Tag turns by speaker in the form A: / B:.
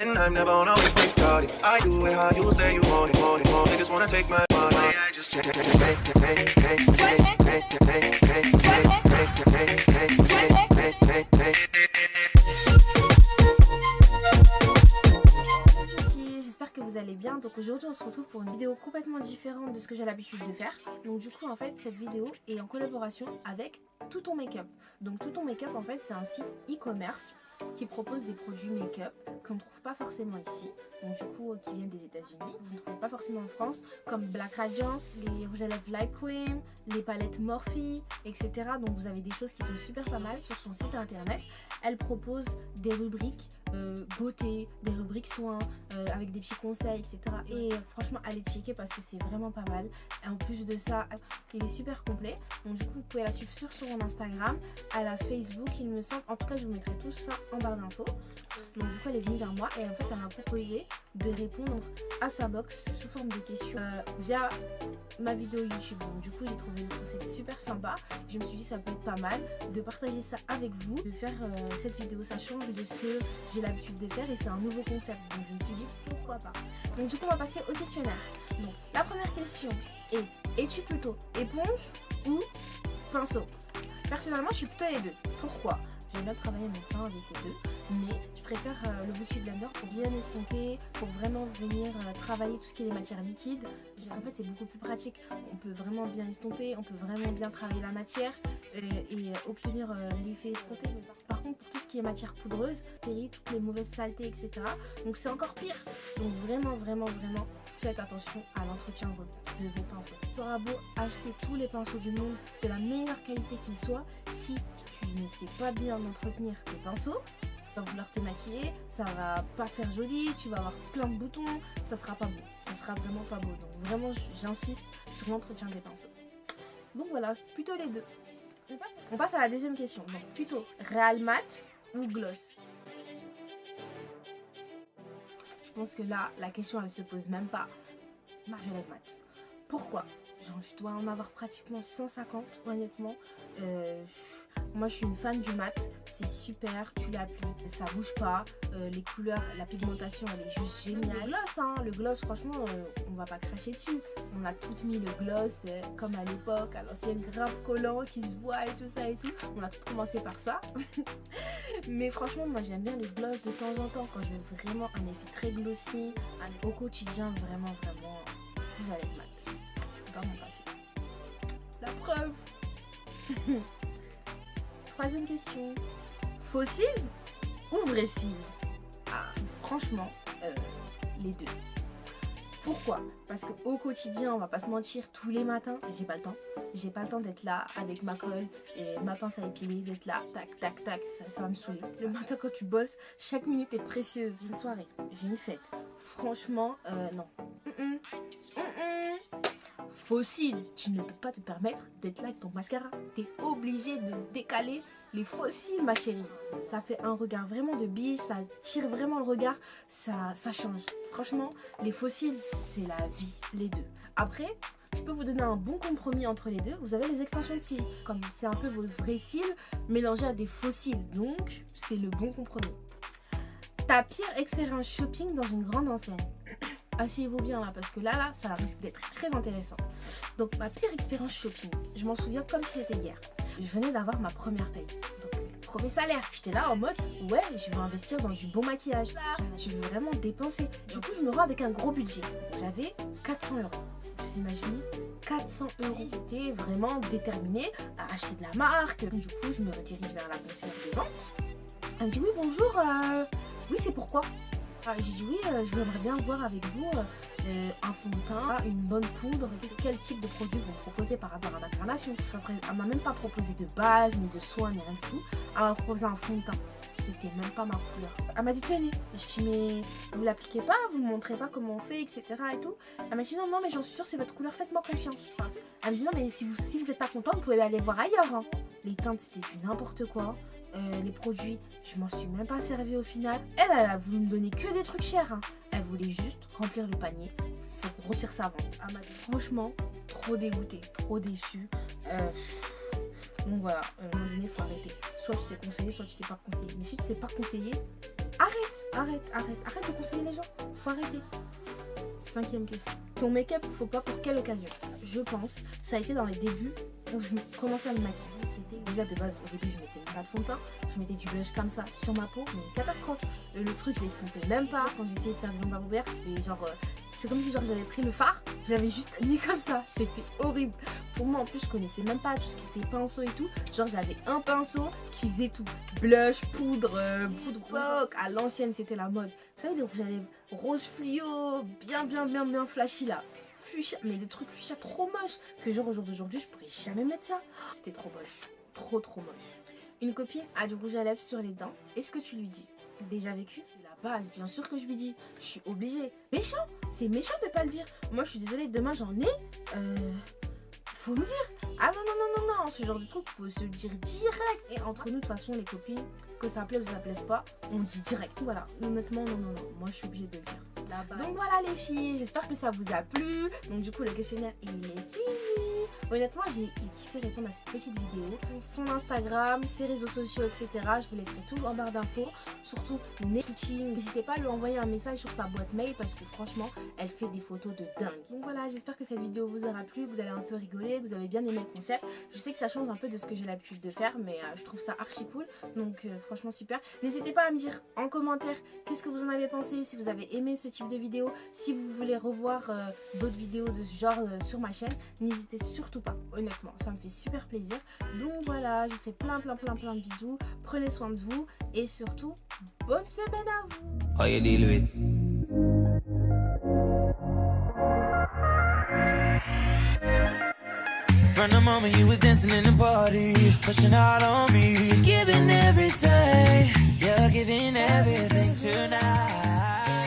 A: And I'm never on always make started. I do it how you say you want it, want it, want it. They just wanna take my money. I just
B: J'espère que vous allez bien. Donc aujourd'hui on se retrouve pour une vidéo complètement différente de ce que j'ai l'habitude de faire. Donc du coup en fait cette vidéo est en collaboration avec Tout ton make-up. Donc Tout ton make-up en fait c'est un site e-commerce qui propose des produits make-up qu'on ne trouve pas forcément ici, donc du coup qui viennent des États-Unis, vous ne trouvez pas forcément en France, comme Black Radiance, les rouges à lèvres Light Cream, les palettes Morphe, etc. Donc vous avez des choses qui sont super pas mal sur son site internet. Elle propose des rubriques beauté, des rubriques soins, avec des petits conseils, etc. Et franchement allez checker parce que c'est vraiment pas mal. Et en plus de ça, il est super complet. Donc du coup vous pouvez la suivre sur son Instagram, à la Facebook il me semble. En tout cas je vous mettrai tout ça en barre d'infos. Donc du coup elle est venue vers moi et en fait elle m'a proposé de répondre à sa box sous forme de questions via ma vidéo YouTube. Donc du coup j'ai trouvé le concept super sympa. Je me suis dit ça peut être pas mal de partager ça avec vous, de faire cette vidéo. Ça change de ce que j'ai l'habitude de faire et c'est un nouveau concept. Donc je me suis dit pourquoi pas. Donc du coup on va passer au questionnaire. Donc la première question est: es-tu plutôt éponge ou pinceau? Personnellement je suis plutôt les deux. Pourquoi? J'aime bien travailler mon teint avec les deux, mais je préfère le Beauty Blender pour bien estomper, pour vraiment venir travailler tout ce qui est les matières liquides. Parce qu'en fait c'est beaucoup plus pratique, on peut vraiment bien estomper, on peut vraiment bien travailler la matière et obtenir l'effet escompté. Par contre pour tout ce qui est matière poudreuse, toutes les mauvaises saletés, etc. Donc c'est encore pire. Donc vraiment faites attention à l'entretien de vos pinceaux. Tu auras beau acheter tous les pinceaux du monde de la meilleure qualité qu'ils soient, si tu ne sais pas bien entretenir tes pinceaux, tu vas vouloir te maquiller, ça va pas faire joli, tu vas avoir plein de boutons, ça sera pas beau, ça sera vraiment pas beau. Donc vraiment j'insiste sur l'entretien des pinceaux. Donc voilà, plutôt les deux. On passe à la deuxième question. Donc plutôt Real Mat ou Gloss? Je pense que là, la question elle se pose même pas. Moi je lève mat. Pourquoi? Genre je dois en avoir pratiquement 150 honnêtement. Moi je suis une fan du mat, c'est super, tu l'appliques, ça bouge pas, les couleurs, la pigmentation elle est juste géniale. Le gloss, hein, le gloss franchement on va pas cracher dessus. On a toutes mis le gloss comme à l'époque, à l'ancienne, grave collant qui se voit et tout ça et tout. On a tout commencé par ça. Mais franchement moi j'aime bien le gloss de temps en temps quand je veux vraiment un effet très glossy. Au quotidien vraiment vous allez mat. Je peux pas m'en passer. La preuve. Troisième question. Faux cils ou vrai cils? Franchement, les deux. Pourquoi? Parce qu'au quotidien, on va pas se mentir, tous les matins, j'ai pas le temps. J'ai pas le temps d'être là avec ma colle et ma pince à épiler, d'être là, tac, tac, tac, ça va me saouler. Le matin quand tu bosses, chaque minute est précieuse. J'ai une soirée, j'ai une fête. Franchement, non. Faux cils, tu ne peux pas te permettre d'être là avec ton mascara. Tu es obligé de décaler les faux cils, ma chérie. Ça fait un regard vraiment de biche, ça tire vraiment le regard, ça change. Franchement, les faux cils, c'est la vie, les deux. Après, je peux vous donner un bon compromis entre les deux. Vous avez les extensions de cils, comme c'est un peu vos vrais cils mélangés à des faux cils. Donc, c'est le bon compromis. Ta pire expérience shopping dans une grande enseigne? Asseyez-vous bien là parce que là ça risque d'être très intéressant. Donc ma pire expérience shopping, je m'en souviens comme si c'était hier. Je venais d'avoir ma première paye, donc premier salaire. J'étais là en mode ouais je veux investir dans du bon maquillage, je veux vraiment dépenser. Du coup je me rends avec un gros budget. J'avais 400 euros. Vous imaginez 400 euros. J'étais vraiment déterminée à acheter de la marque. Du coup je me redirige vers la conseillère de vente. Elle me dit oui bonjour, oui c'est pourquoi? J'ai dit oui, j'aimerais bien voir avec vous un fond de teint, une bonne poudre, quel type de produit vous proposez par rapport à l'incarnation. Elle m'a même pas proposé de base, ni de soins, ni rien du tout. Elle m'a proposé un fond de teint. C'était même pas ma couleur. Elle m'a dit tenez. Je dis mais vous l'appliquez pas, vous me montrez pas comment on fait, etc. et tout. Elle m'a dit non mais j'en suis sûre c'est votre couleur, faites-moi confiance. Elle me dit non mais si vous êtes pas content, vous pouvez aller voir ailleurs. Hein. Les teintes c'était du n'importe quoi. Les produits, je m'en suis même pas servi au final. Elle a voulu me donner que des trucs chers. Hein. Elle voulait juste remplir le panier, faut grossir sa vente. Elle m'a dit franchement, trop dégoûtée, trop déçue. Donc voilà, à un moment donné, il faut arrêter. Soit tu sais conseiller, soit tu sais pas conseiller. Mais si tu sais pas conseiller, arrête. Arrête de conseiller les gens. Faut arrêter. 5e question. Ton make-up, faut pas pour quelle occasion? Je pense, ça a été dans les débuts où je commençais à me maquiller. C'était déjà de base, au début, je mettais pas de fond de teint, je mettais du blush comme ça sur ma peau, mais une catastrophe. Le truc, je l'estompais même pas. Quand j'essayais de faire des ombres à paupières, c'était genre. C'est comme si genre j'avais pris le fard, j'avais juste mis comme ça. C'était horrible. Pour moi, en plus, je connaissais même pas tout ce qui était pinceau et tout. Genre, j'avais un pinceau qui faisait tout. Blush, poudre poc. À l'ancienne, c'était la mode. Vous savez, les rouges à lèvres rose fluo, bien flashy là. Fuchsia, mais des trucs fuchsia trop moches que genre au jour d'aujourd'hui, je pourrais jamais mettre ça. C'était trop moche. Trop moche. Une copine a du rouge à lèvres sur les dents. Est-ce que tu lui dis? Déjà vécu? C'est la base, bien sûr que je lui dis. Je suis obligée. Méchant, c'est méchant de pas le dire. Moi, je suis désolée, demain j'en ai. Faut me dire. Ah non, ce genre de truc, faut se le dire direct. Et entre nous, de toute façon, les copines, que ça plaise ou ça plaise pas, on dit direct. Voilà, honnêtement, non. Moi, je suis obligée de le dire. Donc voilà les filles, j'espère que ça vous a plu. Donc du coup, le questionnaire, il est fini. Honnêtement, j'ai kiffé répondre à cette petite vidéo. Son Instagram, ses réseaux sociaux, etc. Je vous laisserai tout en barre d'infos. Surtout, n'hésitez pas à lui envoyer un message sur sa boîte mail parce que franchement, elle fait des photos de dingue. Donc voilà, j'espère que cette vidéo vous aura plu, que vous avez un peu rigolé, que vous avez bien aimé le concept. Je sais que ça change un peu de ce que j'ai l'habitude de faire, mais je trouve ça archi cool. Donc franchement, super. N'hésitez pas à me dire en commentaire qu'est-ce que vous en avez pensé, si vous avez aimé ce type de vidéo, si vous voulez revoir d'autres vidéos de ce genre sur ma chaîne, n'hésitez surtout pas, honnêtement, ça me fait super plaisir. Donc voilà, je vous fais plein de bisous, prenez soin de vous et surtout, bonne semaine à vous.
C: All you deal with. From the moment you was dancing in the party, pushing out on me, giving everything, you're giving everything tonight.